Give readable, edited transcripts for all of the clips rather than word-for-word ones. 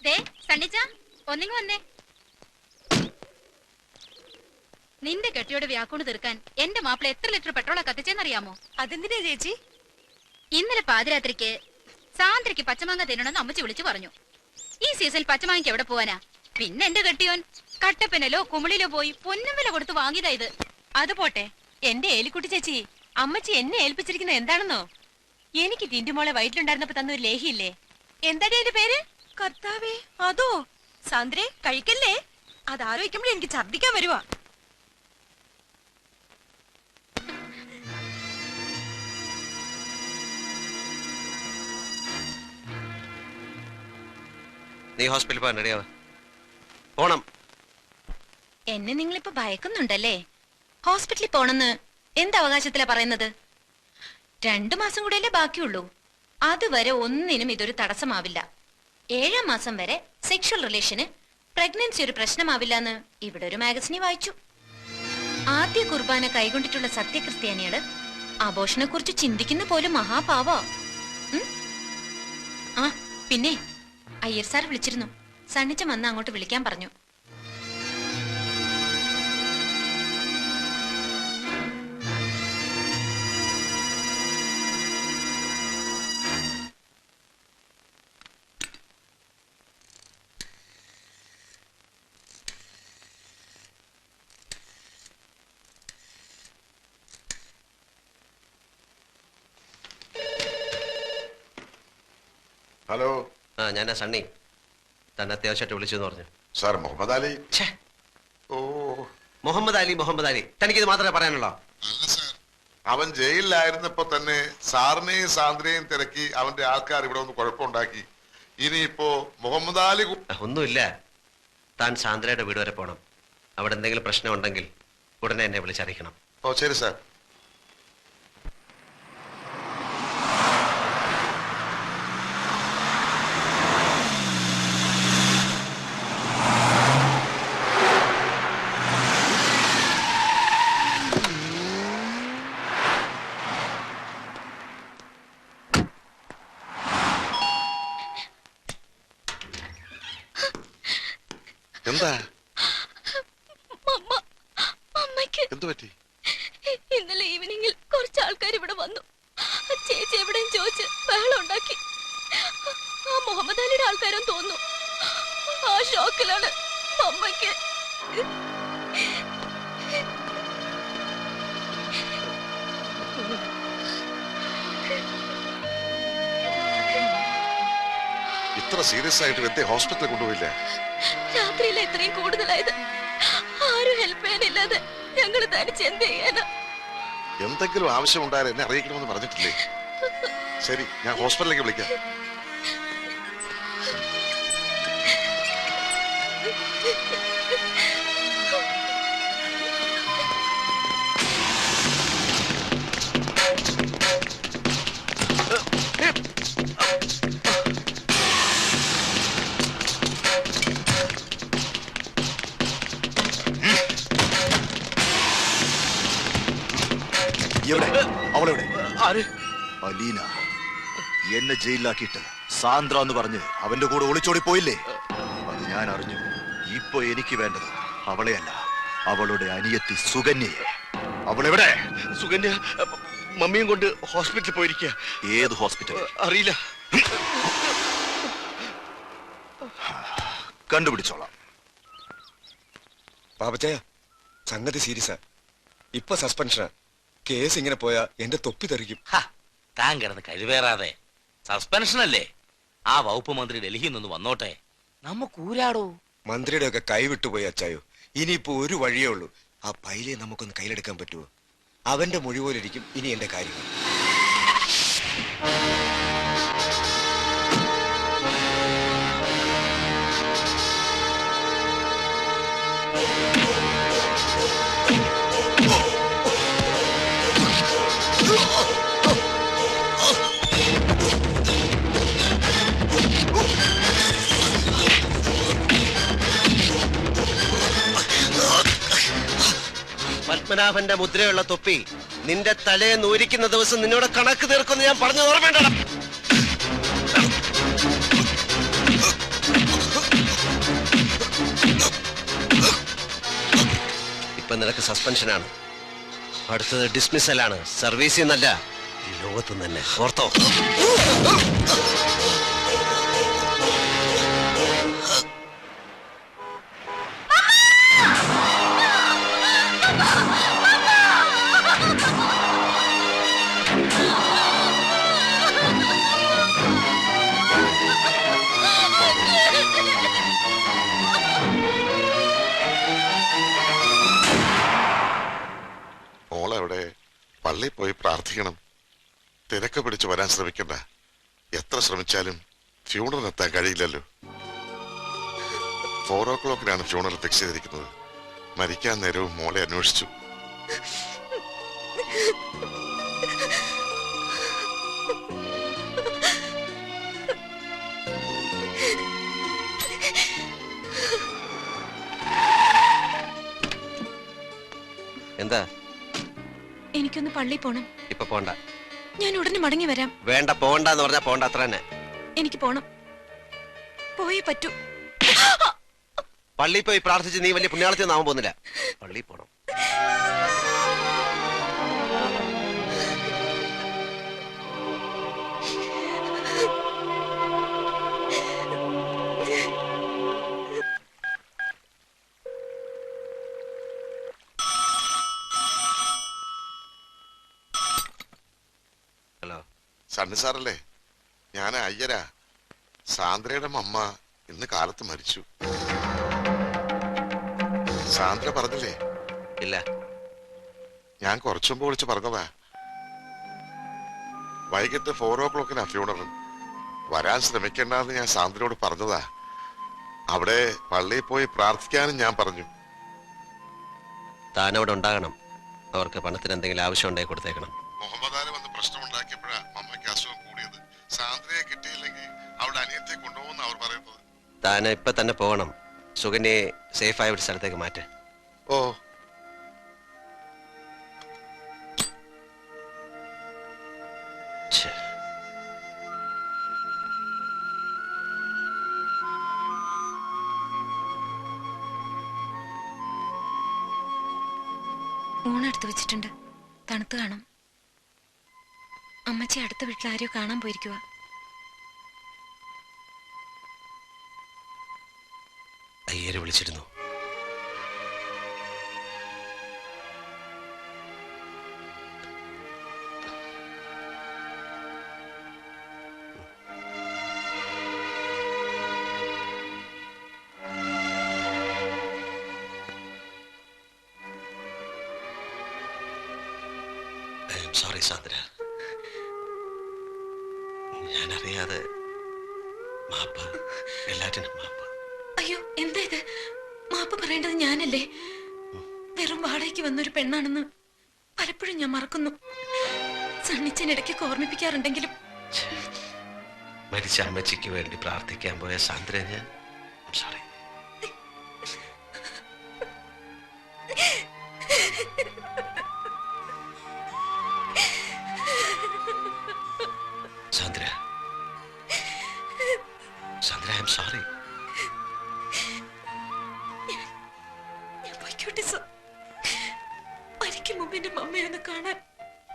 ദേ സണ്ണിച്ച ഒന്നിങ്ങ് വന്നേ. നിന്റെ കെട്ടിയോട് വ്യാക്കൂണ് തീർക്കാൻ എന്റെ മാപ്പിള എത്ര ലിറ്റർ പെട്രോളാ കത്തിച്ചെന്നറിയാമോ? അതെന്തിനാ ചേച്ചി? ഇന്നലെ പാതിരാത്രിക്ക് സാന്ദ്രയ്ക്ക് പച്ചമാങ്ങ തിന്നണമെന്ന് അമ്മച്ചി വിളിച്ചു പറഞ്ഞു. ഈ സീസണിൽ പച്ചമാങ്ങയ്ക്ക് എവിടെ പോവാനാ? പിന്നെ എന്റെ കെട്ടിയോൻ കട്ടപ്പനലോ കുമളിലോ പോയി പൊന്നും വില കൊടുത്ത് വാങ്ങിയതാ ഇത്. അത് പോട്ടെ, എന്റെ ഏലിക്കുട്ടി ചേച്ചി, അമ്മച്ചി എന്നെ ഏൽപ്പിച്ചിരിക്കുന്നത് എന്താണെന്നോ? എനിക്ക് ടിന്റുമോളെ വയറ്റിലുണ്ടായിരുന്നപ്പോ തന്നൊരു ലേഹിയില്ലേ, എന്താടി അതിന്റെ പേര്? കർത്താവേ, അതോ? സാന്ദ്രേ, കഴിക്കല്ലേ, അത് ആലോചിക്കുമ്പോൾ എനിക്ക് ഛർദിക്കാൻ വരുവാ. നീ ഹോസ്പിറ്റലിൽ പോകാൻ റെഡിയാവാ. പോണം. എന്നെ നിങ്ങളിപ്പോ ഭയക്കുന്നുണ്ടല്ലേ? ഹോസ്പിറ്റലിൽ പോണെന്ന് എന്ത് അവകാശത്തിലാ പറയുന്നത്? 2 മാസം കൂടെയല്ലേ ബാക്കിയുള്ളൂ. അതുവരെ ഒന്നിനും ഇതൊരു തടസ്സമാവില്ല. 7ാം മാസം വരെ സെക്ഷൽ റിലേഷന് പ്രഗ്നൻസി ഒരു പ്രശ്നമാവില്ലെന്ന് ഇവിടെ ഒരു മാഗസിനിൽ വായിച്ചു. ആദ്യ കുർബാന കൈകൊണ്ടിട്ടുള്ള സത്യക്രിസ്ത്യാനികള് അബോഷനെ കുറിച്ച് ചിന്തിക്കുന്ന പോലും മഹാപാവാ. ആ പിന്നെ അയ്യർ സാർ വിളിച്ചിരുന്നു. സണ്ണിച്ച വന്ന് അങ്ങോട്ട് വിളിക്കാൻ പറഞ്ഞു. ഹലോ. ആ ഞാനാ സണ്ണി. തന്നെ അത്യാവശ്യമായിട്ട് വിളിച്ചെന്ന് പറഞ്ഞു. സാർ മുഹമ്മദ് അലി. ഓ മുഹമ്മദ് അലി, തനിക്കിത് മാത്രമേ പറയാനുള്ളൂ? അവൻ ജയിലിലായിരുന്നപ്പോ തന്നെ സാറിനെയും സാന്ദ്രയെയും തിരക്കി അവന്റെ ആൾക്കാർ ഇവിടെ ഒന്ന് കുഴപ്പമുണ്ടാക്കി. ഇനിയിപ്പോ മുഹമ്മദ് അലി ഒന്നുമില്ല. താൻ സാന്ദ്രയുടെ വീട് വരെ പോണം. അവിടെ എന്തെങ്കിലും പ്രശ്നം ഉണ്ടെങ്കിൽ ഉടനെ എന്നെ വിളിച്ചറിയിക്കണം. ഓ ശരി സാർ. എന്താ എന്തു പറ്റി? ഇന്നലെ ഈവനിങ്ങിൽ കുറച്ച് ആൾക്കാർ ഇവിടെ വന്നു. ചേച്ചി എവിടെയും ചോദിച്ച് ബഹളം ഉണ്ടാക്കി. ആ മുഹമ്മദ് അലിയുടെ ആൾക്കാരും തോന്നുന്നു. ആ ഷോക്കിലാണ് അമ്മയ്ക്ക്. ഇത്ര സീരിയസ് ആയിട്ട് എന്തേ ഹോസ്പിറ്റലിൽ കൊണ്ടുപോയില്ല? രാത്രിയിലെ ഇത്രയും കൂടുതലായത്. ആരും ഹെൽപ്പ് ചെയ്യാനില്ലാതെ ഞങ്ങൾ തനിച്ച് എന്ത് ചെയ്യാനാ? എന്തെങ്കിലും ആവശ്യമുണ്ടായാലും എന്നെ അറിയിക്കണമെന്ന് പറഞ്ഞിട്ടില്ലേ? ശരി, ഞാൻ ഹോസ്പിറ്റലിലേക്ക് വിളിക്കാം. അവളെവിടെ? അലീന എന്നെ ജയിലിലാക്കിയിട്ട് സാന്ദ്ര എന്ന് പറഞ്ഞ് അവന്റെ കൂടെ ഒളിച്ചോടി പോയില്ലേ? അത് ഞാൻ അറിഞ്ഞു. ഇപ്പൊ എനിക്ക് വേണ്ടത് അവളെയല്ല, അവളുടെ അനിയത്തി സുകന്യയെ. അവളെവിടെ? സുകന്യ മമ്മിയും കൊണ്ട് ഹോസ്പിറ്റലിൽ പോയിരിക്കുക. ഏത് ഹോസ്പിറ്റൽ? അറിയില്ല. കണ്ടുപിടിച്ചോളാം. പാപ്പച്ചയ, സംഗതി സീരിയസാ. ഇപ്പൊ സസ്പെൻഷനാ. കേസ് ഇങ്ങനെ പോയാ എന്റെ തൊപ്പി തെറിക്കും. താൻ കിടന്ന് കഴിവേറാതെ. സസ്പെൻഷനല്ലേ? ആ വകുപ്പ് മന്ത്രി ഡൽഹിയിൽ നിന്ന് വന്നോട്ടെ, നമുക്ക് ഊരാടോ. മന്ത്രിയുടെ ഒക്കെ കൈവിട്ടുപോയി അച്ചായോ. ഇനിയിപ്പോ ഒരു വഴിയേ ഉള്ളൂ. ആ പൈലെ നമുക്കൊന്ന് കയ്യിലെടുക്കാൻ പറ്റുമോ? അവന്റെ മൊഴി പോലിരിക്കും ഇനി എന്റെ കാര്യങ്ങൾ. പത്മനാഭന്റെ മുദ്രയുള്ള തൊപ്പി നിന്റെ തലയെ നൂരിക്കുന്ന ദിവസം നിന്നോട് കണക്ക് തീർക്കുമെന്ന് ഞാൻ പറഞ്ഞു ഓർമ്മയുണ്ടോ? നിനക്ക് സസ്പെൻഷനാണ്. അടുത്തത് ഡിസ്മിസലാണ്. സർവീസിൽ നിന്നല്ല, ഈ ലോകത്ത് തന്നെ. ഓർത്തോ? മോളെവിടെ? പള്ളിയിൽ പോയി പ്രാർത്ഥിക്കണം. തിരക്ക് പിടിച്ച് വരാൻ ശ്രമിക്കണ്ട. എത്ര ശ്രമിച്ചാലും ഫ്യൂണറൽ എത്താൻ കഴിയില്ലല്ലോ. 4 o'clock ഫ്യൂണറൽ ഫിക്സ് ചെയ്തിരിക്കുന്നത്. മരിക്കാൻ നേരവും മോളെ അന്വേഷിച്ചു. എന്താ? എനിക്കൊന്ന് പള്ളിയിൽ പോണം. ഇപ്പൊ പോണ്ട. ഞാൻ ഉടനെ മടങ്ങി വരാം. വേണ്ട, പോണ്ടെന്ന് പറഞ്ഞാ പോണ്ട, അത്ര തന്നെ. എനിക്ക് പോണം, പോയേ പറ്റൂ. പള്ളിയിൽ പോയി പ്രാർത്ഥിച്ച് നീ വലിയ പുണ്യാളത്തിൽ ആവാൻ പോകുന്നില്ല. പള്ളിയിൽ പോണം. ഹലോ, സണ്ണി സാറല്ലേ? ഞാൻ അയ്യരാ. സാന്ദ്രയുടെ അമ്മ ഇന്ന് കാലത്ത് മരിച്ചു. സാന്ദ്ര പറഞ്ഞില്ലേ? ഇല്ല. ഞാൻ കുറച്ചു മുമ്പ് വിളിച്ച് പറഞ്ഞതാ. വൈകിട്ട് 4 o'clock ഫ്യൂണറൽ. വരാൻ ശ്രമിക്കണ്ടെന്ന് ഞാൻ സാന്ദ്രയോട് പറഞ്ഞതാ. അവിടെ പള്ളിയിൽ പോയി പ്രാർത്ഥിക്കാനും ഞാൻ പറഞ്ഞു. താനവിടെ ഉണ്ടാകണം. അവർക്ക് പണത്തിന് എന്തെങ്കിലും ആവശ്യം ഉണ്ടെങ്കിൽ കൊടുത്തേക്കണം. മുഹമ്മദ് ആല് വന്ന് പ്രശ്നം ഉണ്ടാക്കിയപ്പോഴാ അമ്മയ്ക്ക് അസുഖം കൂടിയത്. സാന്ദ്രയെ കിട്ടിയില്ലെങ്കിൽ അവിടെ അനിയത്തെ കൊണ്ടുപോകുന്ന അവർ പറയുന്നത്. താൻ ഇപ്പൊ തന്നെ പോകണം. സുകന്യെ സേഫായ ഒരു സ്ഥലത്തേക്ക് മാറ്റ്. ഓ, ഊണെടുത്ത് വെച്ചിട്ടുണ്ട്, തണുത്ത് കാണും. അമ്മച്ചി അടുത്ത വീട്ടിൽ ആരെയോ കാണാൻ പോയിരിക്കുക. അയ്യര് വിളിച്ചിരുന്നു. സോറി സാന്ദ്ര, ഞാനറിയാതെ. മാപ്പ്, എല്ലാറ്റിനും മാപ്പ്. അയ്യോ, എന്താ ഇത്? മാപ്പ് പറയേണ്ടത് ഞാനല്ലേ? വെറും വാടകയ്ക്ക് വന്നൊരു പെണ്ണാണെന്ന് പലപ്പോഴും ഞാൻ മറക്കുന്നു. സണ്ണിച്ചനിടയ്ക്ക് ഓർമ്മിപ്പിക്കാറുണ്ടെങ്കിലും. മരിച്ച അമ്മച്ചിക്ക് വേണ്ടി പ്രാർത്ഥിക്കാൻ പോയ സാന്ദ്ര ഞാൻ. Sorry. Sandra, Sandra, I am sorry. ഞാൻ പോയിക്കോട്ടെ സർ. മരിക്കും മുമ്പ് എന്റെ മമ്മയൊന്ന് കാണാൻ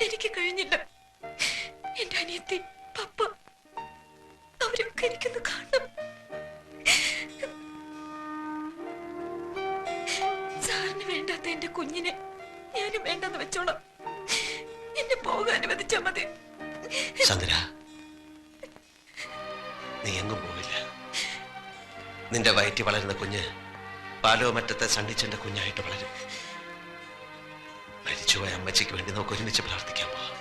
എനിക്ക് കഴിഞ്ഞില്ല. എന്റെ അനിയത്തി, പപ്പ, അവരൊക്കെ എനിക്കൊന്ന് കാണണം. സാറിന് വേണ്ടാത്ത എന്റെ കുഞ്ഞിനെ ഞാനും വേണ്ടെന്ന് വെച്ചോളാം. എന്നെ പോകാൻ അനുവദിച്ചാ മതി. സാന്ദ്ര, നീ എങ്ങും പോവില്ല. നിന്റെ വയറ്റി വളരുന്ന കുഞ്ഞ് പാലോ മറ്റത്തെ സണ്ണിച്ചന്റെ കുഞ്ഞായിട്ട് വളരും. മരിച്ചുപോയ അമ്മച്ചിക്ക് വേണ്ടി നമുക്ക് ഒരുമിച്ച് പ്രാർത്ഥിക്കാൻ പോവാം.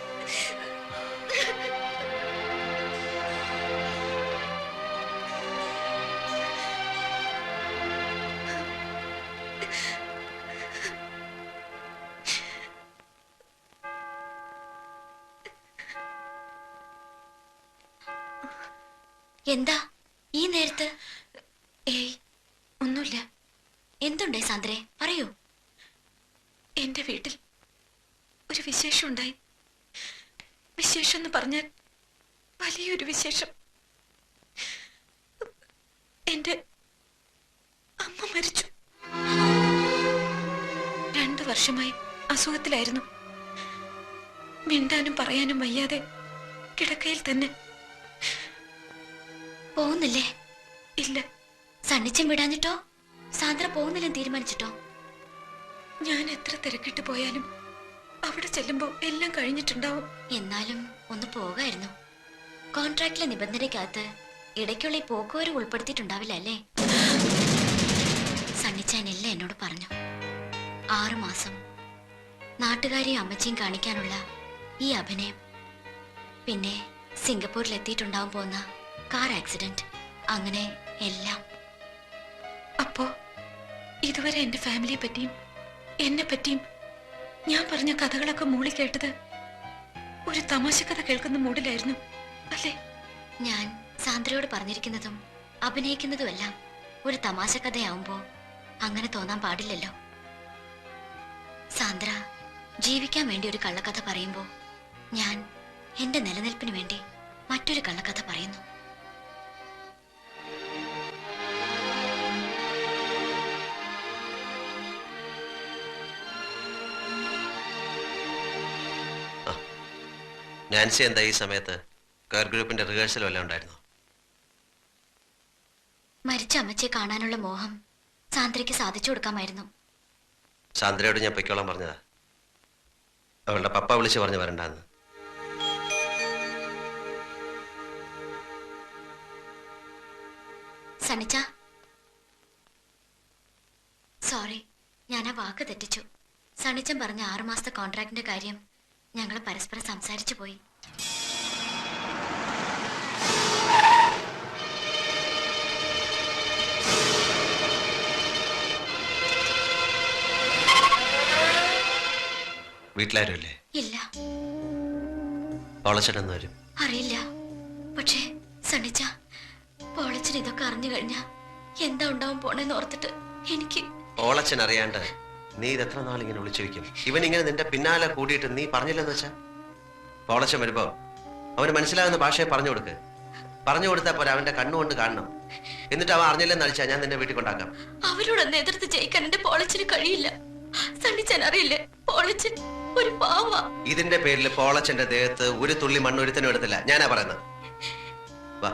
എന്താ ഈ നേരത്ത്? ഏയ്, ഒന്നുമില്ല. എന്തുണ്ടേ സാന്ദ്രേ, പറയൂ. എന്റെ വീട്ടിൽ ഒരു വിശേഷം ഉണ്ടായി. വിശേഷം എന്ന് പറഞ്ഞാൽ വലിയൊരു വിശേഷം. എന്റെ അമ്മ മരിച്ചു. 2 വർഷം വർഷമായി അസുഖത്തിലായിരുന്നു. മിണ്ടാനും പറയാനും വയ്യാതെ കിടക്കയിൽ തന്നെ. പോകുന്നില്ലേ? ഇല്ല, സണ്ണിച്ചൻ വിടാഞ്ഞിട്ടോ? സാന്ദ്ര പോകുന്നില്ലെന്ന് തീരുമാനിച്ചിട്ടോ? ഞാൻ എത്ര തിരക്കിട്ട് പോയാലും അവിടെ ചെല്ലുമ്പോ എല്ലാം കഴിഞ്ഞിട്ടുണ്ടാവും. എന്നാലും ഒന്ന് പോകായിരുന്നു. കോൺട്രാക്റ്റിലെ നിബന്ധനയ്ക്കകത്ത് ഇടയ്ക്കുള്ള ഈ പോക്കുവരെ ഉൾപ്പെടുത്തിയിട്ടുണ്ടാവില്ല അല്ലേ? സണ്ണിച്ചാൻ എല്ലാം എന്നോട് പറഞ്ഞു. 6 മാസം നാട്ടുകാരെയും അമ്മച്ചിയും കാണിക്കാനുള്ള ഈ അഭിനയം, പിന്നെ സിംഗപ്പൂരിൽ എത്തിയിട്ടുണ്ടാവാൻ പോകുന്ന കാർ ആക്സിഡന്റ്, അങ്ങനെ എല്ലാം. അപ്പോ ഇതുവരെ എന്റെ ഫാമിലിയെ പറ്റിയും എന്നെ പറ്റിയും ഞാൻ പറഞ്ഞ കഥകളൊക്കെ മൂളി കേട്ടത് ഒരു തമാശ കഥ കേൾക്കുന്ന മൂഡിലായിരുന്നു അല്ലേ? ഞാൻ സാന്ദ്രയോട് പറഞ്ഞിരിക്കുന്നതും അഭിനയിക്കുന്നതുമെല്ലാം ഒരു തമാശ കഥയാവുമ്പോ അങ്ങനെ തോന്നാൻ പാടില്ലല്ലോ. സാന്ദ്ര ജീവിക്കാൻ വേണ്ടി ഒരു കള്ളക്കഥ പറയുമ്പോ ഞാൻ എന്റെ നിലനിൽപ്പിന് വേണ്ടി മറ്റൊരു കള്ളക്കഥ പറയുന്നു. നാൻസി എന്താ ഈ സമയത്ത് കയർ ഗ്രൂപ്പിന്റെ റിഹേഴ്സൽ വല്ലതും ഉണ്ടായിരുന്നു? മരിച്ച അമ്മച്ചിയെ കാണാനുള്ള മോഹം സാന്ദ്രയ്ക്ക് സാധിച്ചു കൊടുക്കാമായിരുന്നു. സാന്ദ്രയോട് ഞാൻ പൊയ്ക്കോളാൻ പറഞ്ഞതാ. അവളുടെ പപ്പ വിളിച്ച് പറഞ്ഞു വരണ്ടാന്ന്. സണ്ണിച്ച, സോറി, ഞാൻ ആ വാക്ക് തെറ്റിച്ചു. സണ്ണിച്ചൻ പറഞ്ഞ 6 മാസത്തെ കോൺട്രാക്ടിന്റെ കാര്യം ഞങ്ങൾ പരസ്പരം സംസാരിച്ചു പോയി. വീട്ടിലാരുമില്ലേ? ഇല്ല, പോളച്ചേട്ടൻ വരും. അറിയില്ല. പക്ഷേ സണ്ണിച്ച, പോളച്ചൻ ഇതൊക്കെ അറിഞ്ഞു കഴിഞ്ഞാ എന്താ ഉണ്ടാവും പോണെന്ന് ഓർത്തിട്ട് എനിക്ക്. പോളച്ചൻ അറിയാണ്ട് നീ ഇത് എത്ര നാളിങ്ങനെ വിളിച്ചു വയ്ക്കും? ഇവൻ ഇങ്ങനെ നിന്റെ പിന്നാലെ കൂടിയിട്ട് നീ പറഞ്ഞില്ലെന്ന് വെച്ചാ? പോളച്ചൻ വരുമ്പോ അവന് മനസ്സിലാകുന്ന ഭാഷയെ പറഞ്ഞു കൊടുക്ക്. പറഞ്ഞു കൊടുത്താ പോരാ, അവന്റെ കണ്ണുകൊണ്ട് കാണണം. എന്നിട്ട് അവൻ അറിഞ്ഞില്ലെന്ന് അടിച്ചാ ഞാൻ നിന്നെ വീട്ടിൽ കൊണ്ടാക്കാം. അവരോടൊന്ന് എതിർത്ത് ജയിക്കാൻ എന്റെ പോളച്ചന് കഴിയില്ല. സണ്ണിച്ചൻ അറിയില്ലേ, പോളച്ചൻ ഒരു പാവ. ഇതിന്റെ പേരിൽ പോളച്ചന്റെ ദേഹത്ത് ഒരു തുള്ളി മണ്ണൊരുത്തനും എടുത്തില്ല. ഞാനാ പറയുന്നത്. വാ.